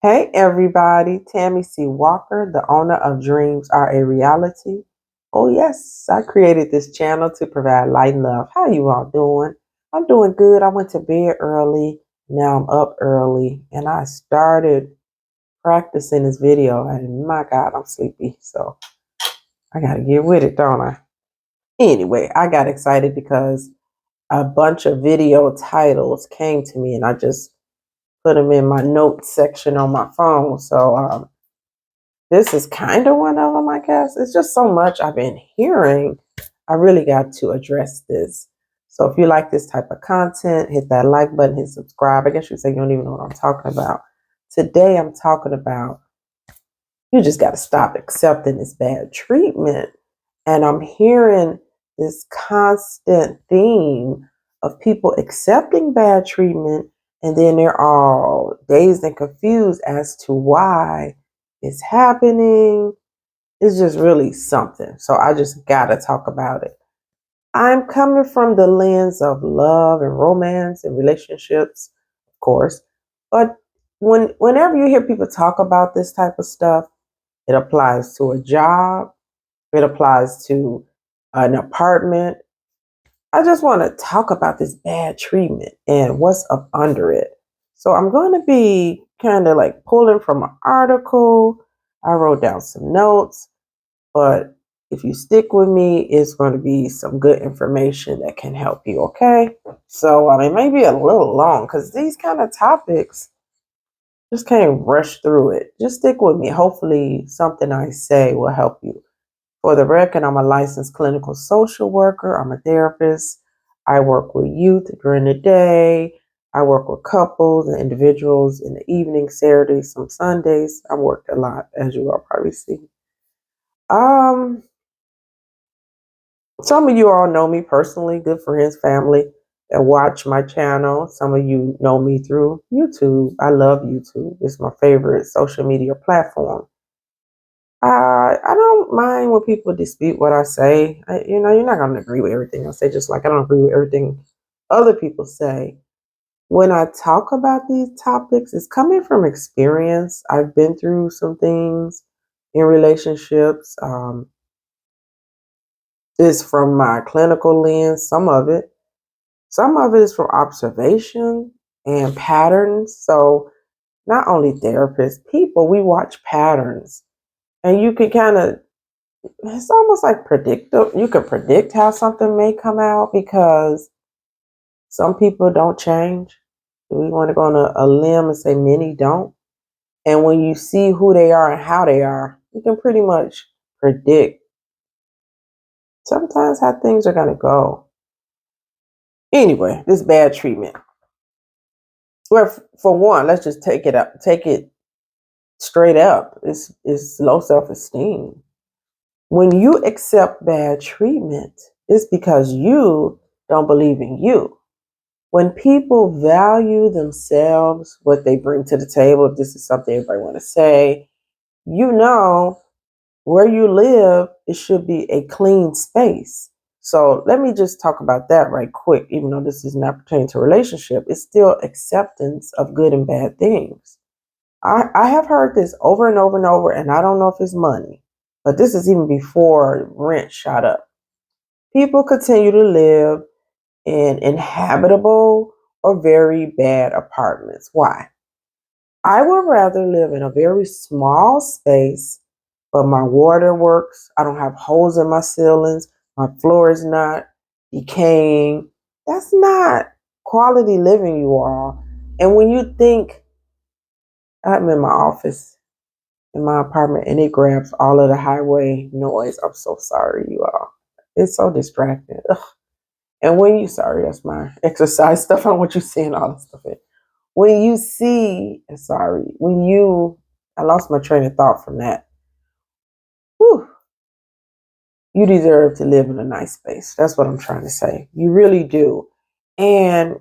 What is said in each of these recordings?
Hey everybody, Tammi C. Walker, the owner of Dreams Are a Reality. Oh yes, I created this channel to provide light and love. How you all doing? I'm doing good. I went to bed early. Now I'm up early and I started practicing this video and my God, I'm sleepy. So I gotta get with it, don't I? Anyway, I got excited because a bunch of video titles came to me and I just put them in my notes section on my phone. So this is kind of one of them, I guess. It's just so much I've been hearing. I really got to address this. So if you like this type of content, hit that like button, hit subscribe. I guess you say you don't even know what I'm talking about. Today I'm talking about you just got to stop accepting this bad treatment. And I'm hearing this constant theme of people accepting bad treatment and then they're all dazed and confused as to why it's happening. It's just really something. So I just got to talk about it. I'm coming from the lens of love and romance and relationships, of course. But whenever you hear people talk about this type of stuff, it applies to a job. It applies to an apartment. I just want to talk about this bad treatment and what's up under it. So I'm going to be kind of like pulling from an article. I wrote down some notes, but if you stick with me, it's going to be some good information that can help you, okay? So it may be a little long because these kind of topics just can't rush through it. Just stick with me. Hopefully something I say will help you. For the record, I'm a licensed clinical social worker. I'm a therapist. I work with youth during the day. I work with couples and individuals in the evening, Saturdays, some Sundays. I worked a lot, as you all probably see. Some of you all know me personally, good friends, family that watch my channel. Some of you know me through YouTube. I love YouTube. It's my favorite social media platform. I don't mind when people dispute what I say. You're not going to agree with everything I say, just like I don't agree with everything other people say. When I talk about these topics, it's coming from experience. I've been through some things in relationships. It's from my clinical lens, some of it. Some of it is from observation and patterns. So not only therapists, people, we watch patterns. And you can kind of it's almost like predictive. You can predict how something may come out because some people don't change. We want to go on a limb and say many don't. And when you see who they are and how they are, you can pretty much predict sometimes how things are going to go. Anyway, this bad treatment. Well, for one, let's just take it straight up. It's low self-esteem. When you accept bad treatment, it's because you don't believe in you. When people value themselves, what they bring to the table, if this is something everybody want to say, where you live, it should be a clean space. So let me just talk about that right quick. Even though this is not pertaining to a relationship, it's still acceptance of good and bad things. I have heard this over and over and over, and I don't know if it's money, but this is even before rent shot up. People continue to live in inhabitable or very bad apartments. Why? I would rather live in a very small space, but my water works. I don't have holes in my ceilings. My floor is not decaying. That's not quality living, you all. And when you think, I'm in my office, in my apartment, and it grabs all of the highway noise. I'm so sorry, you all. It's so distracting. Ugh. And when you, sorry, that's my exercise stuff. I don't want you seeing all this stuff in. When you see, I lost my train of thought from that. Whew, you deserve to live in a nice space. That's what I'm trying to say. You really do. And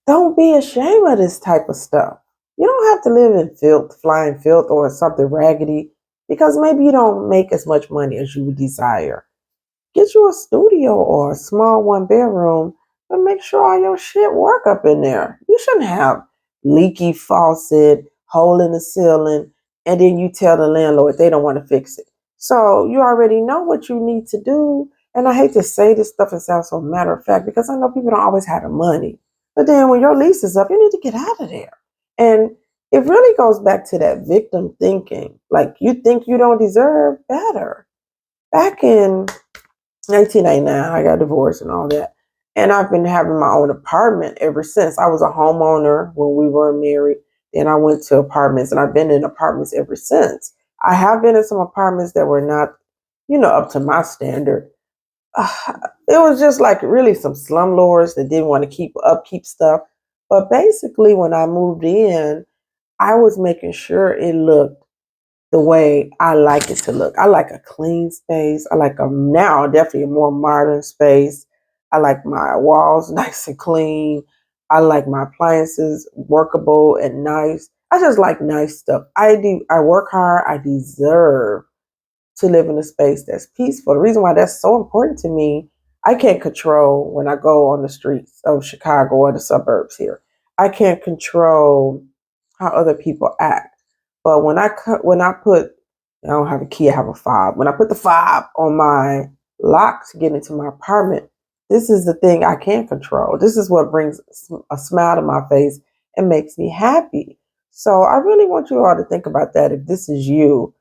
don't be ashamed of this type of stuff. You don't have to live in filth, flying filth, or something raggedy because maybe you don't make as much money as you would desire. Get you a studio or a small one bedroom, but make sure all your shit work up in there. You shouldn't have leaky faucet, hole in the ceiling, and then you tell the landlord they don't want to fix it. So you already know what you need to do. And I hate to say this stuff and sound so matter of fact because I know people don't always have the money. But then when your lease is up, you need to get out of there. And it really goes back to that victim thinking. Like you think you don't deserve better. Back in 1999, I got divorced and all that. And I've been having my own apartment ever since. I was a homeowner when we were married. Then I went to apartments and I've been in apartments ever since. I have been in some apartments that were not, up to my standard. It was just like really some slumlords that didn't want to keep stuff. But basically, when I moved in, I was making sure it looked the way I like it to look. I like a clean space. I like now definitely a more modern space. I like my walls nice and clean. I like my appliances workable and nice. I just like nice stuff. I work hard. I deserve to live in a space that's peaceful. The reason why that's so important to me, I can't control when I go on the streets of Chicago or the suburbs here. I can't control how other people act. But when I put, I don't have a key, I have a fob. When I put the fob on my lock to get into my apartment, this is the thing I can't control. This is what brings a smile to my face and makes me happy. So I really want you all to think about that. If this is you,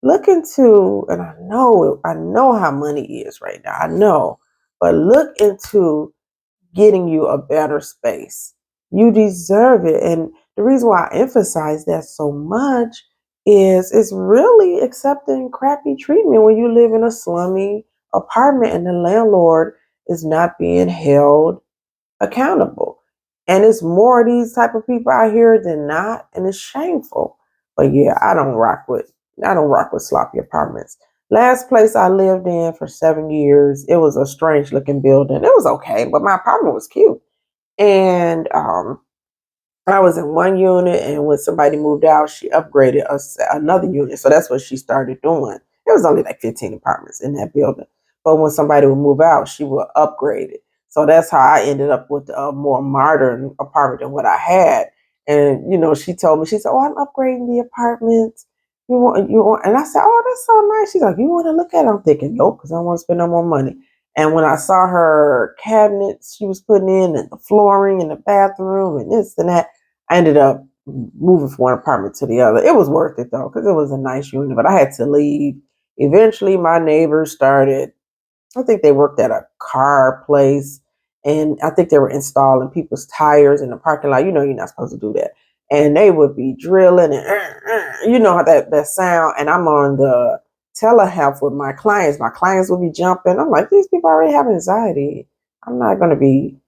look into, and I know how money is right now. I know, but look into getting you a better space. You deserve it. And the reason why I emphasize that so much is it's really accepting crappy treatment when you live in a slummy apartment and the landlord is not being held accountable. And it's more of these type of people out here than not, and it's shameful. But yeah, I don't rock with sloppy apartments. Last place I lived in for 7 years, it was a strange looking building. It was okay, but my apartment was cute. And I was in one unit, and when somebody moved out, she upgraded us another unit. So that's what she started doing. It was only like 15 apartments in that building. But when somebody would move out, she would upgrade it. So that's how I ended up with a more modern apartment than what I had. And she told me, she said, "Oh, I'm upgrading the apartment. You want?" And I said, "Oh, that's so nice." She's like, "You want to look at it?" I'm thinking, nope, because I don't want to spend no more money. And when I saw her cabinets she was putting in and the flooring in the bathroom and this and that, I ended up moving from one apartment to the other. It was worth it though, because it was a nice unit, but I had to leave. Eventually, my neighbors started, I think they worked at a car place, and I think they were installing people's tires in the parking lot. You're not supposed to do that. And they would be drilling and, how that sound. And I'm on the telehealth with my clients. My clients would be jumping. I'm like, these people already have anxiety. I'm not going to be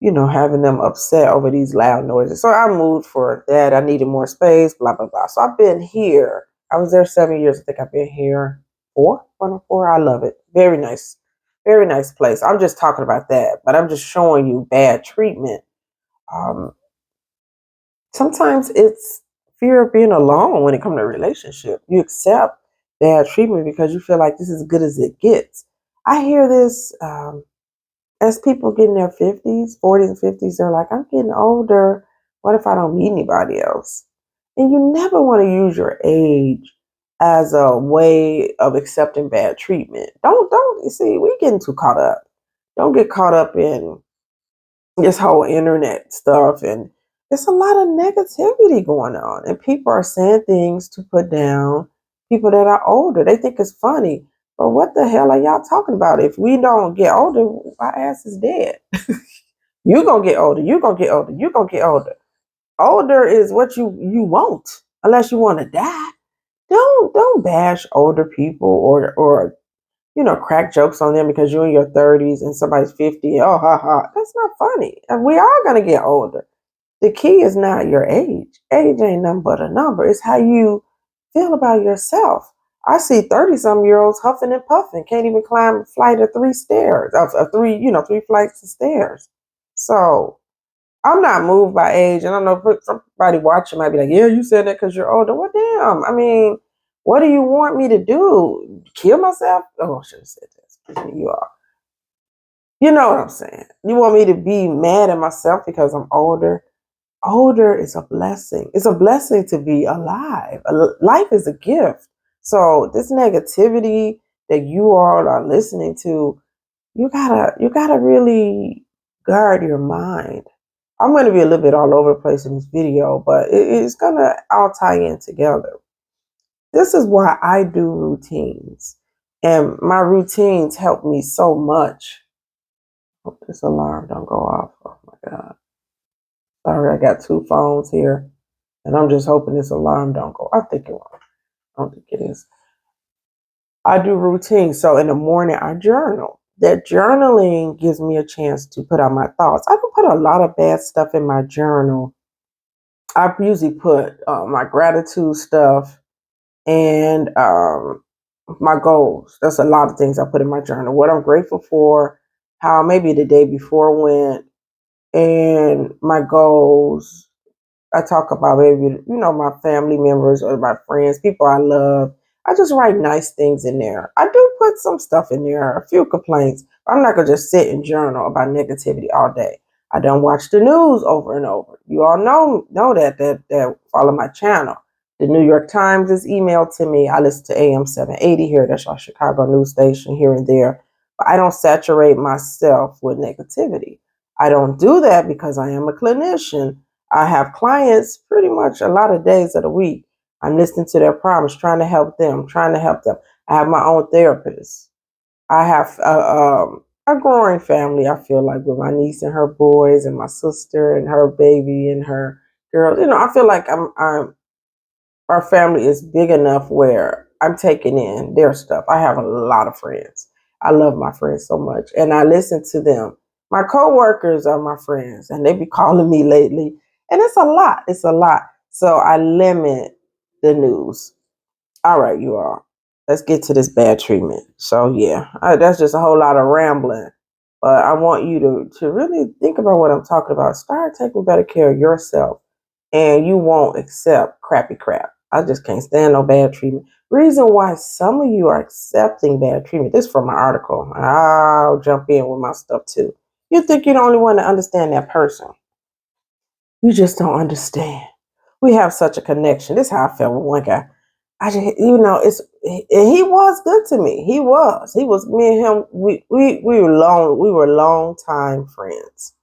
having them upset over these loud noises. So I moved for that. I needed more space, blah, blah, blah. So I've been here. I was there 7 years. I think I've been here four. I love it. Very nice. Very nice place. I'm just talking about that, but I'm just showing you bad treatment. Um, Sometimes it's fear of being alone when it comes to a relationship. You accept bad treatment because you feel like this is as good as it gets. I hear this as people get in their 50s, 40s, and 50s, they're like, I'm getting older. What if I don't meet anybody else? And you never want to use your age as a way of accepting bad treatment. Don't, you see, we're getting too caught up. Don't get caught up in this whole internet stuff. And there's a lot of negativity going on. And people are saying things to put down people that are older. They think it's funny. But what the hell are y'all talking about? If we don't get older, our ass is dead. You gonna get older. You gonna get older. You gonna get older. Older is what you want, unless you want to die. Don't bash older people or crack jokes on them because you're in your 30s and somebody's 50. Oh, ha ha. That's not funny. And we are gonna get older. The key is not your age. Age ain't nothing but a number. It's how you feel about yourself. I see 30-some-year-olds huffing and puffing, can't even climb a flight of three stairs, of three flights of stairs. So I'm not moved by age. And I know somebody watching might be like, yeah, you said that because you're older. Well, damn. I mean, what do you want me to do? Kill myself? Oh, I should have said that. Excuse me, you are. You know what I'm saying? You want me to be mad at myself because I'm older? older is a blessing. It's a blessing to be alive. Life is a gift. So this negativity that you all are listening to, you gotta really guard your mind. I'm gonna be a little bit all over the place in this video, but it's gonna all tie in together. This is why I do routines. And my routines help me so much. Hope this alarm don't go off. Oh my God. Sorry, I got two phones here. And I'm just hoping this alarm don't go. I think it won't. I don't think it is. I do routines. So in the morning, I journal. That journaling gives me a chance to put out my thoughts. I can put a lot of bad stuff in my journal. I usually put my gratitude stuff and my goals. That's a lot of things I put in my journal. What I'm grateful for, how maybe the day before went, and my goals. I talk about maybe, my family members or my friends, people I love. I just write nice things in there. I do put some stuff in there, a few complaints. I'm not gonna just sit and journal about negativity all day. I don't watch the news over and over. You all know that follow my channel. The New York Times is emailed to me. I listen to AM 780 here. That's our Chicago news station here and there. But I don't saturate myself with negativity. I don't do that because I am a clinician. I have clients pretty much a lot of days of the week. I'm listening to their problems, trying to help them, I have my own therapist. I have a growing family, I feel like, with my niece and her boys and my sister and her baby and her girl. I feel like our family is big enough where I'm taking in their stuff. I have a lot of friends. I love my friends so much, and I listen to them. My coworkers are my friends, and they be calling me lately, and it's a lot. It's a lot. So I limit the news. All right, you all. Let's get to this bad treatment. So yeah, that's just a whole lot of rambling. But I want you to really think about what I'm talking about. Start taking better care of yourself, and you won't accept crappy crap. I just can't stand no bad treatment. Reason why some of you are accepting bad treatment. This is from my article. I'll jump in with my stuff too. You think you're the only one to understand that person. You just don't understand. We have such a connection. This is how I felt with one guy. I just, he was good to me. He was me and him. We were long time friends.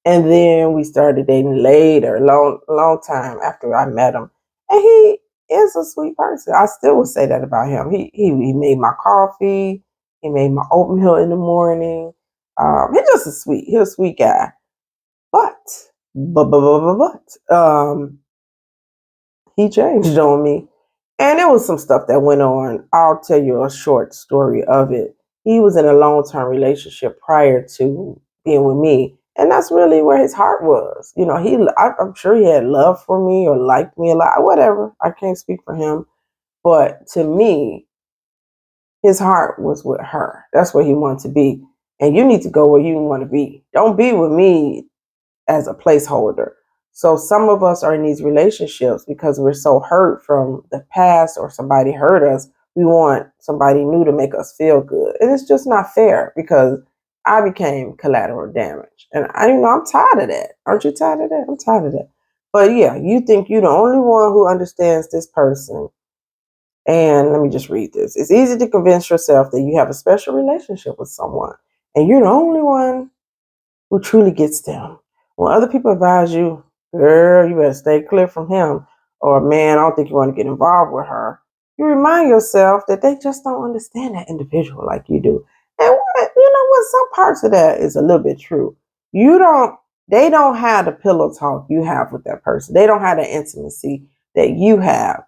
And then we started dating later, long time after I met him. And he is a sweet person. I still would say that about him. He made my coffee. He made my oatmeal in the morning. He's a sweet guy. But he changed on me. And there was some stuff that went on. I'll tell you a short story of it. He was in a long-term relationship prior to being with me. And that's really where his heart was. I'm sure he had love for me or liked me a lot, whatever. I can't speak for him. But to me, his heart was with her. That's where he wanted to be. And you need to go where you want to be. Don't be with me as a placeholder. So some of us are in these relationships because we're so hurt from the past or somebody hurt us. We want somebody new to make us feel good. And it's just not fair because I became collateral damage. And I'm tired of that. Aren't you tired of that? I'm tired of that. But yeah, you think you're the only one who understands this person. And let me just read this. It's easy to convince yourself that you have a special relationship with someone and you're the only one who truly gets them. When other people advise you, girl, you better stay clear from him, or man, I don't think you want to get involved with her, you remind yourself that they just don't understand that individual like you do. And some parts of that is a little bit true. They don't have the pillow talk you have with that person. They don't have the intimacy that you have.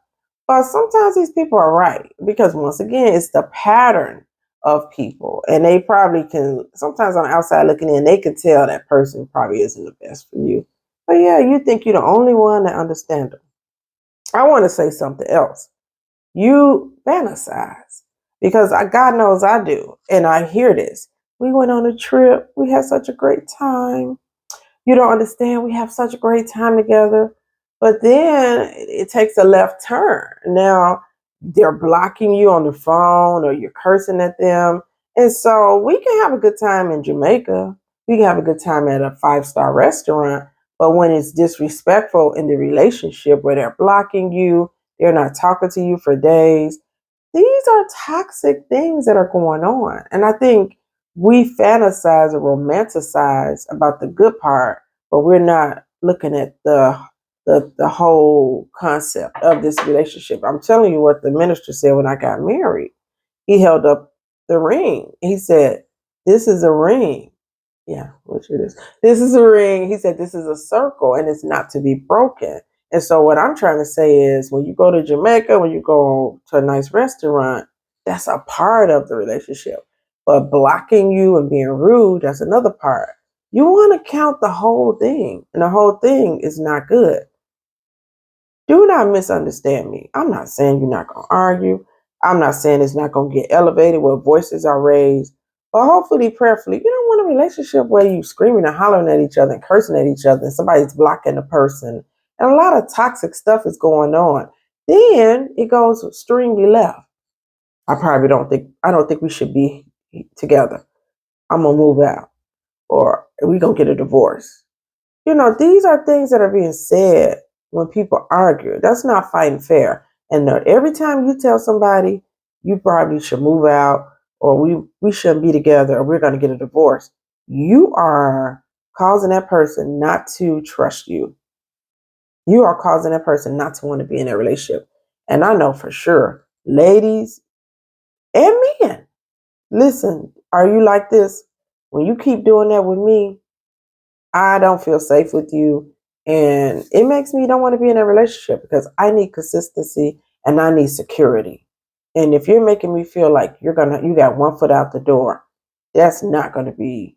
But sometimes these people are right because once again, it's the pattern of people, and they probably can sometimes on the outside looking in, they can tell that person probably isn't the best for you. But yeah, you think you're the only one that understands them. I want to say something else. You fantasize because God knows I do, and I hear this. We went on a trip. We had such a great time. You don't understand. We have such a great time together. But then it takes a left turn. Now they're blocking you on the phone or you're cursing at them. And so we can have a good time in Jamaica. We can have a good time at a 5-star restaurant. But when it's disrespectful in the relationship where they're blocking you, they're not talking to you for days, these are toxic things that are going on. And I think we fantasize or romanticize about the good part, but we're not looking at the whole concept of this relationship. I'm telling you what the minister said when I got married. He held up the ring. He said, "This is a ring." Yeah, which it is. This is a ring. He said, "This is a circle and it's not to be broken." And so what I'm trying to say is when you go to Jamaica, when you go to a nice restaurant, that's a part of the relationship. But blocking you and being rude, that's another part. You want to count the whole thing, and the whole thing is not good. Do not misunderstand me. I'm not saying you're not going to argue. I'm not saying it's not going to get elevated where voices are raised. But hopefully, prayerfully, you don't want a relationship where you screaming and hollering at each other and cursing at each other and somebody's blocking the person. And a lot of toxic stuff is going on. Then it goes extremely left. I don't think we should be together. I'm going to move out or we going to get a divorce. You know, these are things that are being said when people argue. That's not fighting fair. And every time you tell somebody you probably should move out or we shouldn't be together or we're going to get a divorce, you are causing that person not to trust you. You are causing that person not to want to be in a relationship. And I know for sure, ladies and men, listen, are you like this? When you keep doing that with me, I don't feel safe with you. And it makes me don't want to be in a relationship because I need consistency and I need security. And if you're making me feel like you got one foot out the door, that's not gonna be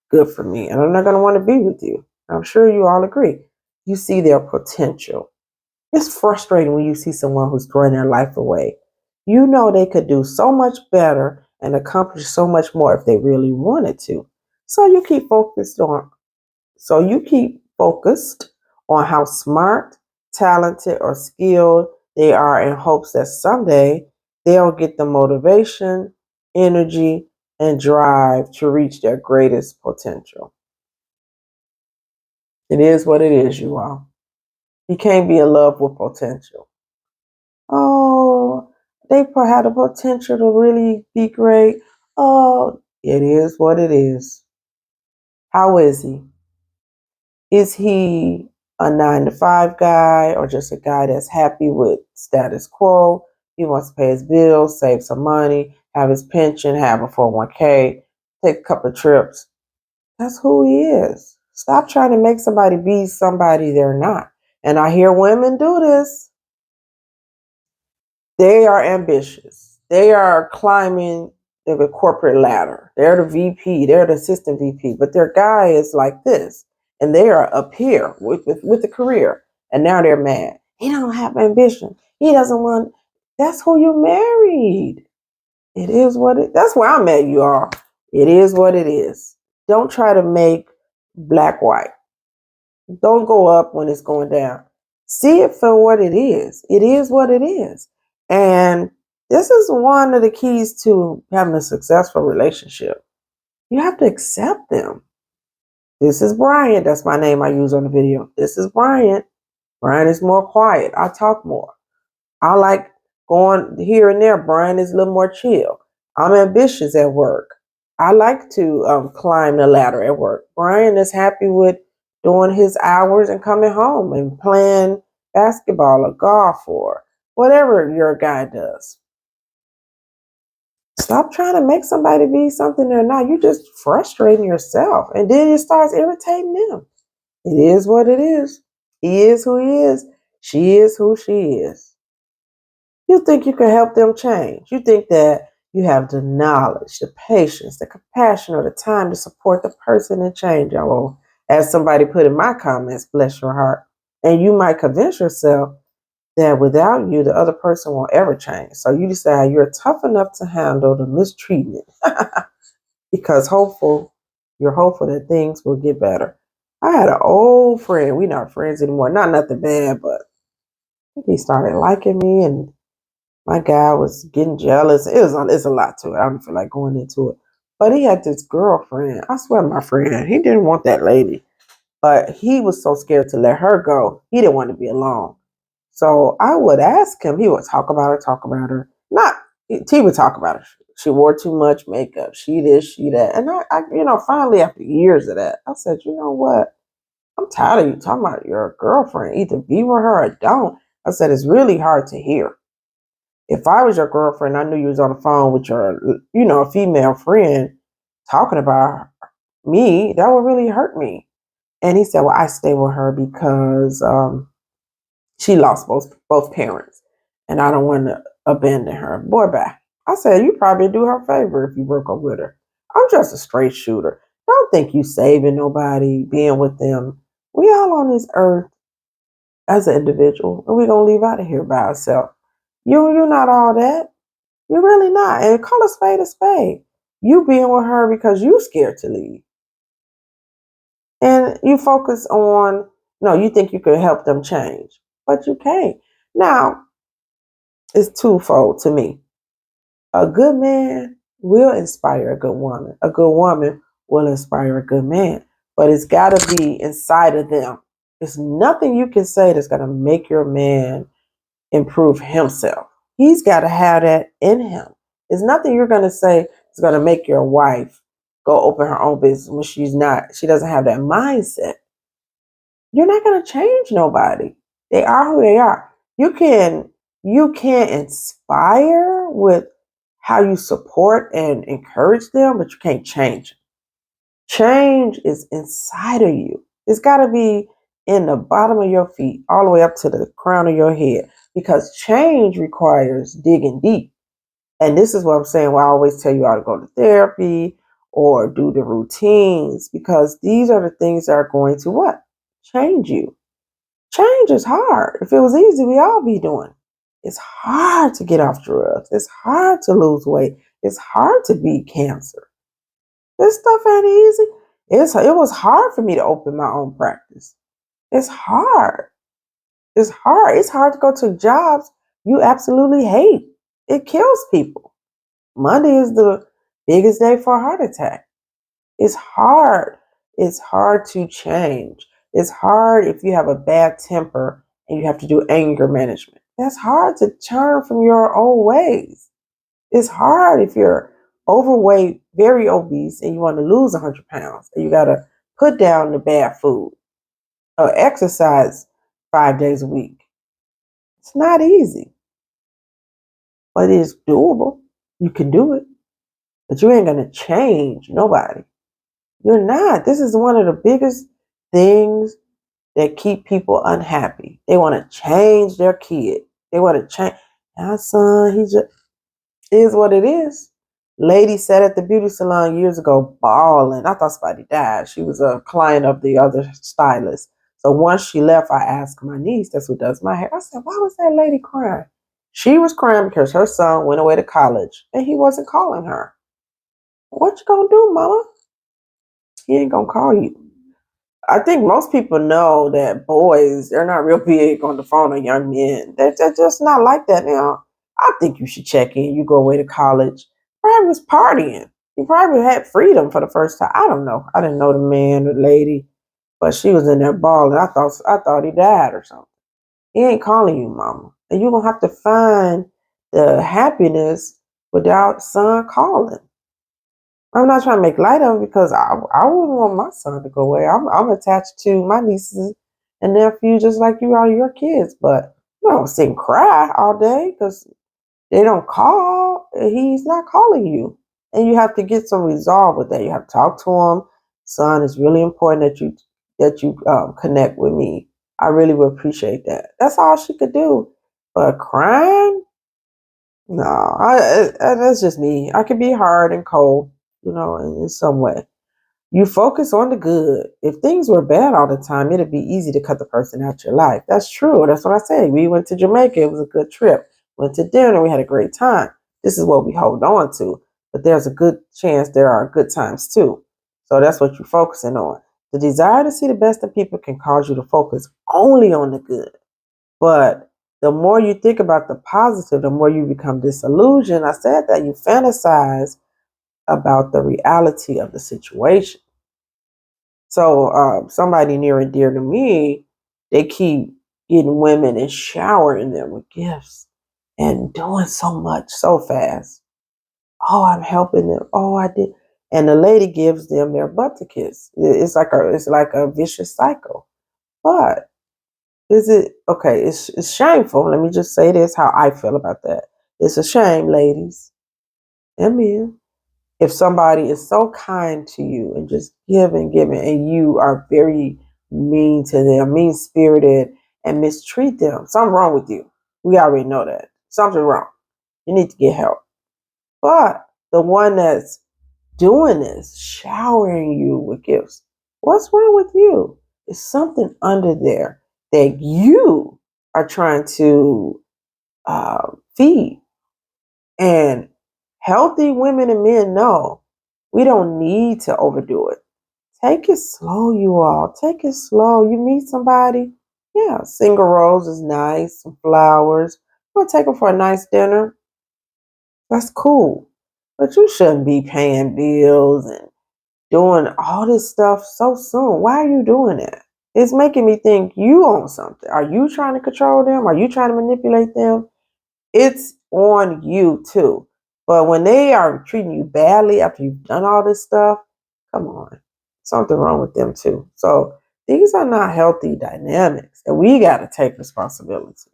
good for me. And I'm not gonna want to be with you. I'm sure you all agree. You see their potential. It's frustrating when you see someone who's throwing their life away. You know they could do so much better and accomplish so much more if they really wanted to. So you keep focused on how smart, talented, or skilled they are in hopes that someday they'll get the motivation, energy, and drive to reach their greatest potential. It is what it is, you all. You can't be in love with potential. Oh, they had the potential to really be great. Oh, it is what it is. How is he? Is he a 9 to 5 guy or just a guy that's happy with status quo? He wants to pay his bills, save some money, have his pension, have a 401k, take a couple of trips. That's who he is. Stop trying to make somebody be somebody they're not. And I hear women do this. They are ambitious. They are climbing the corporate ladder. They're the VP. They're the assistant VP. But their guy is like this. And they are up here with the career. And now they're mad. He don't have ambition. He doesn't want. That's who you married. It is what it. That's where I'm at, you all. It is what it is. Don't try to make black white. Don't go up when it's going down. See it for what it is. It is what it is. And this is one of the keys to having a successful relationship. You have to accept them. This is Brian. That's my name I use on the video. This is Brian. Brian is more quiet. I talk more. I like going here and there. Brian is a little more chill. I'm ambitious at work. I like to climb the ladder at work. Brian is happy with doing his hours and coming home and playing basketball or golf or whatever your guy does. Stop trying to make somebody be something they're not. You're just frustrating yourself. And then it starts irritating them. It is what it is. He is who he is. She is who she is. You think you can help them change. You think that you have the knowledge, the patience, the compassion, or the time to support the person and change. Well, as somebody put in my comments, bless your heart. And you might convince yourself that without you, the other person won't ever change. So you decide you're tough enough to handle the mistreatment because you're hopeful that things will get better. I had an old friend. We're not friends anymore. Not nothing bad, but he started liking me and my guy was getting jealous. It's a lot to it. I don't feel like going into it. But he had this girlfriend. I swear, my friend, he didn't want that lady. But he was so scared to let her go. He didn't want to be alone. So I would ask him. He would talk about her. Not he would talk about her. She wore too much makeup. She this, she that. And finally after years of that, I said, you know what? I'm tired of you talking about your girlfriend. Either be with her or don't. I said, it's really hard to hear. If I was your girlfriend, I knew you was on the phone with your, female friend talking about me, that would really hurt me. And he said, well, I stay with her because she lost both parents. And I don't want to abandon her. Boy, bye. I said, you probably do her a favor if you broke up with her. I'm just a straight shooter. Don't think you saving nobody, being with them. We all on this earth as an individual, and we're going to leave out of here by ourselves. You're not all that. You're really not. And call a spade a spade. You being with her because you scared to leave. And you focus on, no, you think you could help them change, but you can't. Now, it's twofold to me. A good man will inspire a good woman. A good woman will inspire a good man. But it's got to be inside of them. There's nothing you can say that's going to make your man improve himself. He's got to have that in him. There's nothing you're going to say is going to make your wife go open her own business when she doesn't have that mindset. You're not going to change nobody. They are who they are. You can inspire with how you support and encourage them, but you can't change them. Change is inside of you. It's got to be in the bottom of your feet, all the way up to the crown of your head, because change requires digging deep. And this is what I'm saying, why I always tell you how to go to therapy or do the routines, because these are the things that are going to what? Change you. Change is hard. If it was easy, we all be doing it. It's hard to get off drugs. It's hard to lose weight. It's hard to beat cancer. This stuff ain't easy. It was hard for me to open my own practice. It's hard. It's hard. It's hard to go to jobs you absolutely hate. It kills people. Monday is the biggest day for a heart attack. It's hard. It's hard to change. It's hard if you have a bad temper and you have to do anger management. That's hard to turn from your old ways. It's hard if you're overweight, very obese, and you want to lose 100 pounds. And you got to put down the bad food or exercise 5 days a week. It's not easy, but it is doable. You can do it, but you ain't going to change nobody. You're not. This is one of the biggest things that keep people unhappy. They want to change their kid. They want to change. Our son, he just is what it is. Lady sat at the beauty salon years ago bawling. I thought somebody died. She was a client of the other stylist. So once she left, I asked my niece, that's who does my hair. I said, why was that lady crying? She was crying because her son went away to college and he wasn't calling her. What you gonna do, mama? He ain't gonna call you. I think most people know that boys, they're not real big on the phone of young men. They're just not like that now. I think you should check in. You go away to college. Probably was partying. You probably had freedom for the first time. I don't know. I didn't know the man or the lady, but she was in there balling. I thought he died or something. He ain't calling you, mama. And you're gonna have to find the happiness without son calling. I'm not trying to make light of it because I wouldn't want my son to go away. I'm attached to my nieces and nephews just like you are your kids. But you don't sit and cry all day because they don't call. He's not calling you. And you have to get some resolve with that. You have to talk to him. Son, it's really important that you connect with me. I really would appreciate that. That's all she could do. But crying? No, that's just me. I can be hard and cold, in some way. You focus on the good. If things were bad all the time, it'd be easy to cut the person out your life. That's true. That's what I say. We went to Jamaica. It was a good trip. Went to dinner. We had a great time. This is what we hold on to. But there's a good chance there are good times too. So that's what you're focusing on. The desire to see the best in people can cause you to focus only on the good. But the more you think about the positive, the more you become disillusioned. I said that you fantasize about the reality of the situation. So somebody near and dear to me, they keep getting women and showering them with gifts and doing so much so fast. Oh, I'm helping them. Oh, I did. And the lady gives them their butt to kiss. It's like a vicious cycle. But is it okay? It's shameful. Let me just say this: how I feel about that. It's a shame, ladies and men, if somebody is so kind to you and just giving, and you are very mean to them, mean spirited, and mistreat them. Something wrong with you. We already know that. Something wrong. You need to get help. But the one that's doing this, showering you with gifts, what's wrong with you? There's something under there that you are trying to feed. And healthy women and men know we don't need to overdo it. Take it slow, you all. Take it slow. You meet somebody, yeah, single rose is nice, some flowers. We'll take them for a nice dinner. That's cool. But you shouldn't be paying bills and doing all this stuff so soon. Why are you doing that? It's making me think you own something. Are you trying to control them? Are you trying to manipulate them? It's on you too. But when they are treating you badly after you've done all this stuff, come on. Something wrong with them too. So these are not healthy dynamics. And we got to take responsibility.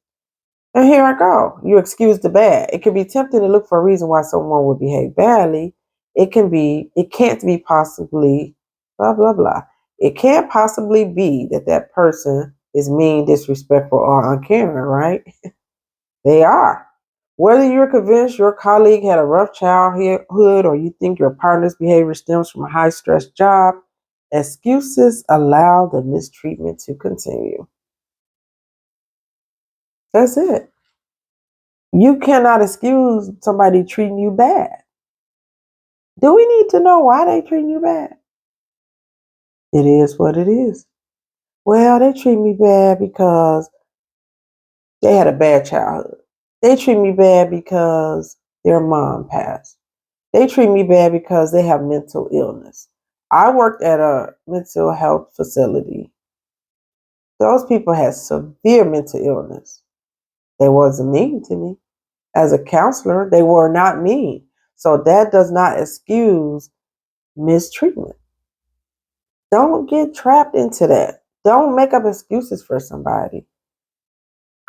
And here I go. You excuse the bad. It can be tempting to look for a reason why someone would behave badly. It can't be possibly, blah, blah, blah. It can't possibly be that person is mean, disrespectful, or uncaring, right? They are. Whether you're convinced your colleague had a rough childhood or you think your partner's behavior stems from a high stress job, excuses allow the mistreatment to continue. That's it. You cannot excuse somebody treating you bad. Do we need to know why they treating you bad? It is what it is. Well, they treat me bad because they had a bad childhood. They treat me bad because their mom passed. They treat me bad because they have mental illness. I worked at a mental health facility. Those people had severe mental illness. They wasn't mean to me. As a counselor, they were not mean. So that does not excuse mistreatment. Don't get trapped into that. Don't make up excuses for somebody.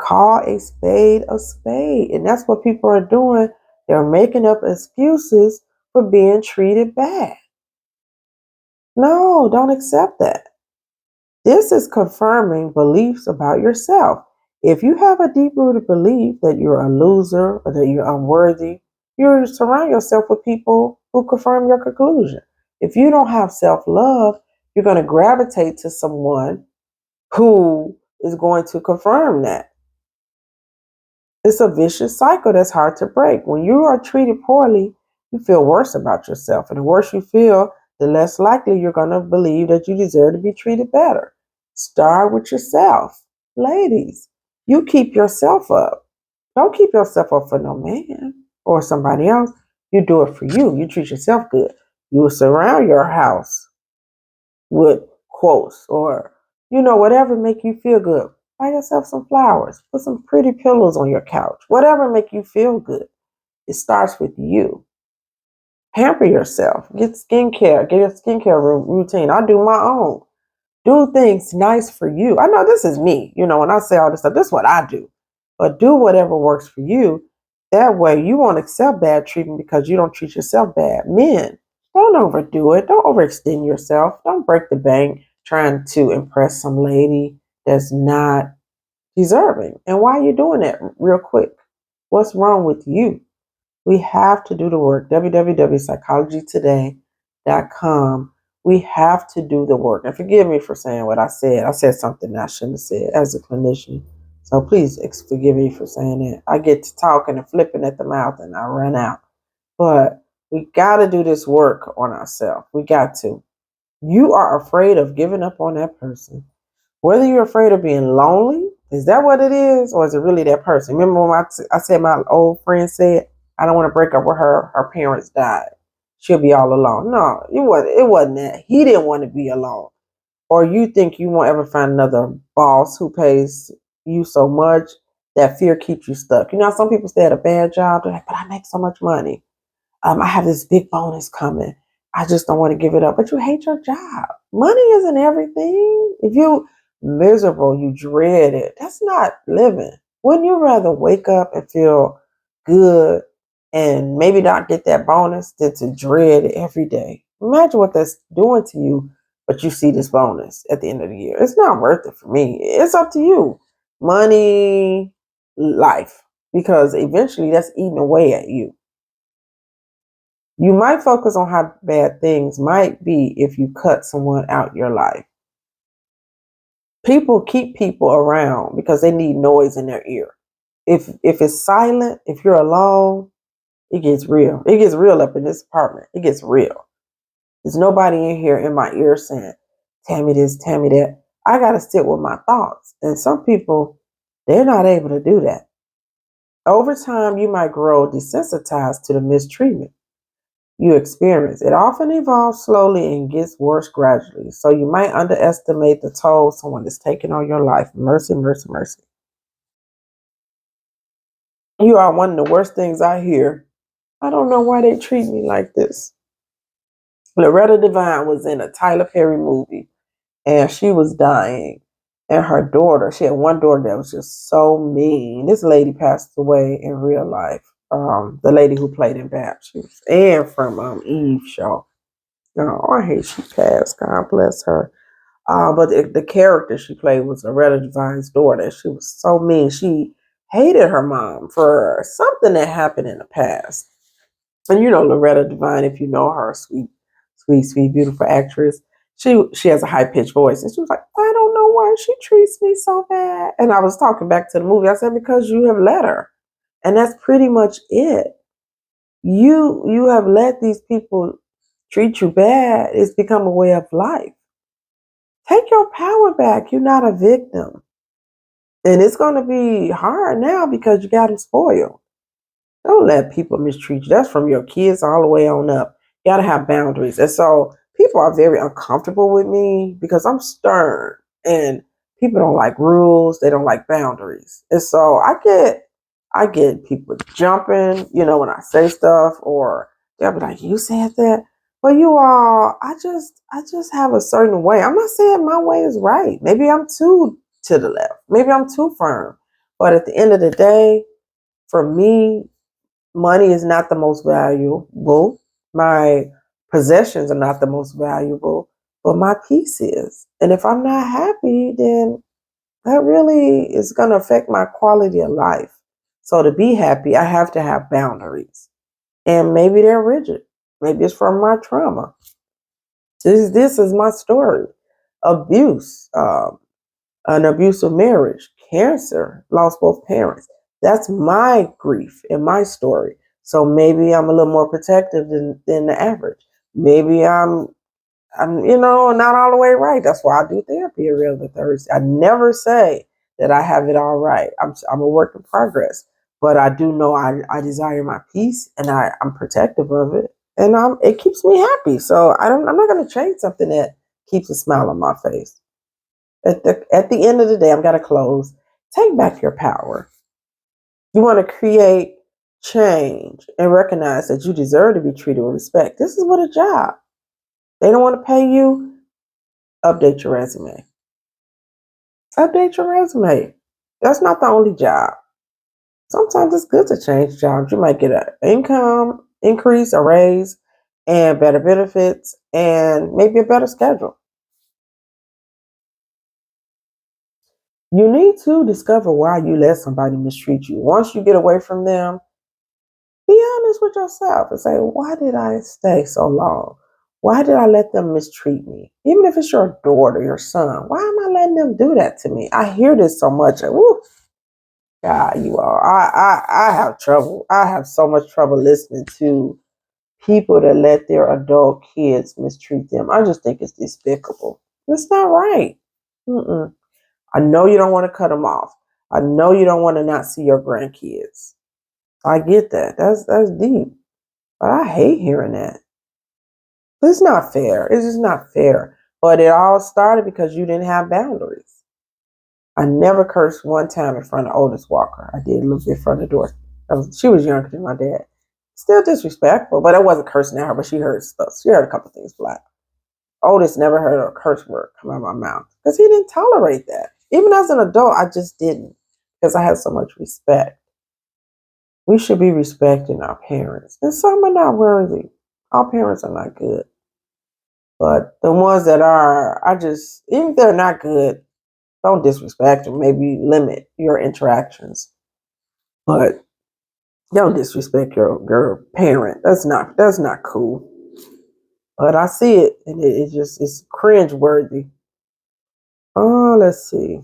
Call a spade a spade. And that's what people are doing. They're making up excuses for being treated bad. No, don't accept that. This is confirming beliefs about yourself. If you have a deep rooted belief that you're a loser or that you're unworthy, you surround yourself with people who confirm your conclusion. If you don't have self love, you're going to gravitate to someone who is going to confirm that. It's a vicious cycle that's hard to break. When you are treated poorly, you feel worse about yourself. And the worse you feel, the less likely you're going to believe that you deserve to be treated better. Start with yourself. Ladies, you keep yourself up. Don't keep yourself up for no man or somebody else. You do it for you. You treat yourself good. You will surround your house with quotes or, whatever make you feel good. Buy yourself some flowers. Put some pretty pillows on your couch. Whatever make you feel good. It starts with you. Pamper yourself. Get skincare. Get a skincare routine. I do my own. Do things nice for you. I know this is me. When I say all this stuff, this is what I do. But do whatever works for you. That way you won't accept bad treatment because you don't treat yourself bad. Men, don't overdo it. Don't overextend yourself. Don't break the bank trying to impress some lady that's not deserving. And why are you doing that real quick? What's wrong with you? We have to do the work. www.psychologytoday.com. We have to do the work. And forgive me for saying what I said. I said something I shouldn't have said as a clinician. So please forgive me for saying that. I get to talking and flipping at the mouth and I run out. But we got to do this work on ourselves. We got to. You are afraid of giving up on that person. Whether you're afraid of being lonely, is that what it is? Or is it really that person? Remember when I said my old friend said, I don't want to break up with her. Her parents died. She'll be all alone. No, it wasn't that. He didn't want to be alone. or you think you won't ever find another boss who pays you so much that fear keeps you stuck. You know, some people stay at a bad job, they're like, but I make so much money. I have this big bonus coming. I just don't want to give it up. But you hate your job. Money isn't everything. If you miserable, you dread it. That's not living. Wouldn't you rather wake up and feel good and maybe not get that bonus than to dread it every day? Imagine what that's doing to you, but you see this bonus at the end of the year. It's not worth it for me. It's up to you. Money, life, because eventually that's eating away at you. You might focus on how bad things might be if you cut someone out your life. People keep people around because they need noise in their ear. If it's silent, if you're alone, it gets real. It gets real up in this apartment. It gets real. There's nobody in here in my ear saying, Tammy this, Tammy that. I got to sit with my thoughts. And some people, they're not able to do that. Over time, you might grow desensitized to the mistreatment you experience. It often evolves slowly and gets worse gradually. So you might underestimate the toll someone is taking on your life. Mercy, mercy, mercy. You are one of the worst things I hear. I don't know why they treat me like this. Loretta Divine was in a Tyler Perry movie and she was dying. And her daughter, she had one daughter that was just so mean. This lady passed away in real life. The lady who played in Baptist and from Eve show. Oh, I hate she passed. God bless her. But the character she played was Loretta Divine's daughter. She was so mean. She hated her mom for something that happened in the past. And you know Loretta Divine, if you know her, sweet, sweet, sweet, beautiful actress. She has a high pitched voice, and she was like, I don't know why she treats me so bad. And I was talking back to the movie. I said because you have let her, and that's pretty much it. You have let these people treat you bad. It's become a way of life. Take your power back. You're not a victim. And it's going to be hard now because you got them spoiled. Don't let people mistreat you. That's from your kids all the way on up. You got to have boundaries. And so people are very uncomfortable with me because I'm stern and people don't like rules. They don't like boundaries. And so I get people jumping, you know, when I say stuff or they'll be like, you said that. But you all, I just have a certain way. I'm not saying my way is right. Maybe I'm too to the left. Maybe I'm too firm. But at the end of the day, for me, money is not the most valuable. My possessions are not the most valuable, but my peace is. And if I'm not happy, then that really is going to affect my quality of life. So to be happy, I have to have boundaries. And maybe they're rigid. Maybe it's from my trauma. This is my story. Abuse, an abusive marriage, cancer, lost both parents. That's my grief and my story. So maybe I'm a little more protective than the average. Maybe I'm not all the way right. That's why I do therapy every other Thursday. I never say that I have it all right. I'm a work in progress, but I do know I desire my peace and I'm protective of it, and it keeps me happy. So I'm not going to change something that keeps a smile on my face. At the end of the day, I'm going to close. Take back your power. You want to create change and recognize that you deserve to be treated with respect. This is what a job. They don't want to pay you. Update your resume. Update your resume. That's not the only job. Sometimes it's good to change jobs. You might get an income increase, a raise, and better benefits, and maybe a better schedule. You need to discover why you let somebody mistreat you. Once you get away from them, be honest with yourself and say, why did I stay so long? Why did I let them mistreat me? Even if it's your daughter, your son, why am I letting them do that to me? I hear this so much. Woo, God, you all. I have trouble. I have so much trouble listening to people that let their adult kids mistreat them. I just think it's despicable. It's not right. Mm-mm. I know you don't want to cut them off. I know you don't want to not see your grandkids. I get that. That's deep. But I hate hearing that. It's not fair. It's just not fair. But it all started because you didn't have boundaries. I never cursed one time in front of oldest Walker. I did a little bit in front of the door. She was younger than my dad. Still disrespectful, but I wasn't cursing at her, but she heard stuff. She heard a couple things fly. Oldest never heard a curse word come out of my mouth because he didn't tolerate that. Even as an adult, I just didn't because I had so much respect. We should be respecting our parents. And some are not worthy. All parents are not good. But the ones that are, even if they're not good, don't disrespect them. Maybe limit your interactions. But don't disrespect your parent. That's not cool. But I see it, and it's cringe worthy. Oh, let's see.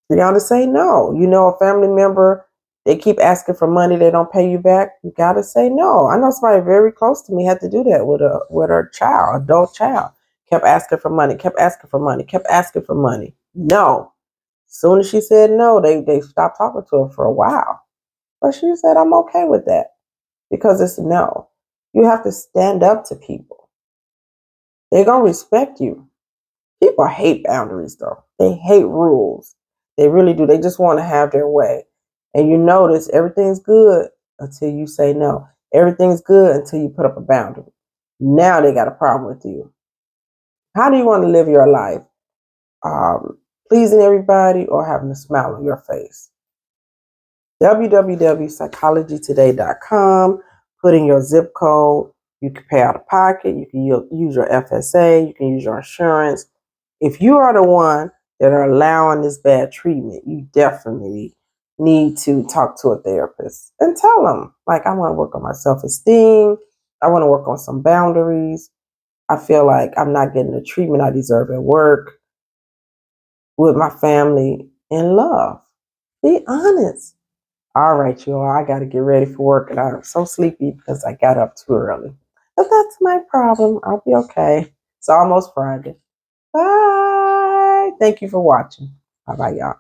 You gotta say no. A family member, they keep asking for money, they don't pay you back. You gotta say no. I know somebody very close to me had to do that with her child, adult child. Kept asking for money, kept asking for money, kept asking for money. No. As soon as she said no, they stopped talking to her for a while. But she said, I'm okay with that because it's no. You have to stand up to people. They're gonna respect you. People hate boundaries though. They hate rules. They really do. They just want to have their way. And you notice everything's good until you say no. Everything's good until you put up a boundary. Now they got a problem with you. How do you want to live your life? Pleasing everybody or having a smile on your face? www.psychologytoday.com. Put in your zip code. You can pay out of pocket. You can use your FSA. You can use your insurance. If you are the one that are allowing this bad treatment, you definitely need to talk to a therapist and tell them, like, I want to work on my self-esteem. I want to work on some boundaries. I feel like I'm not getting the treatment I deserve at work, with my family, and love. Be honest. All right, y'all, I got to get ready for work, and I'm so sleepy because I got up too early. But that's my problem. I'll be okay. It's almost Friday. Bye. Thank you for watching. Bye-bye, y'all.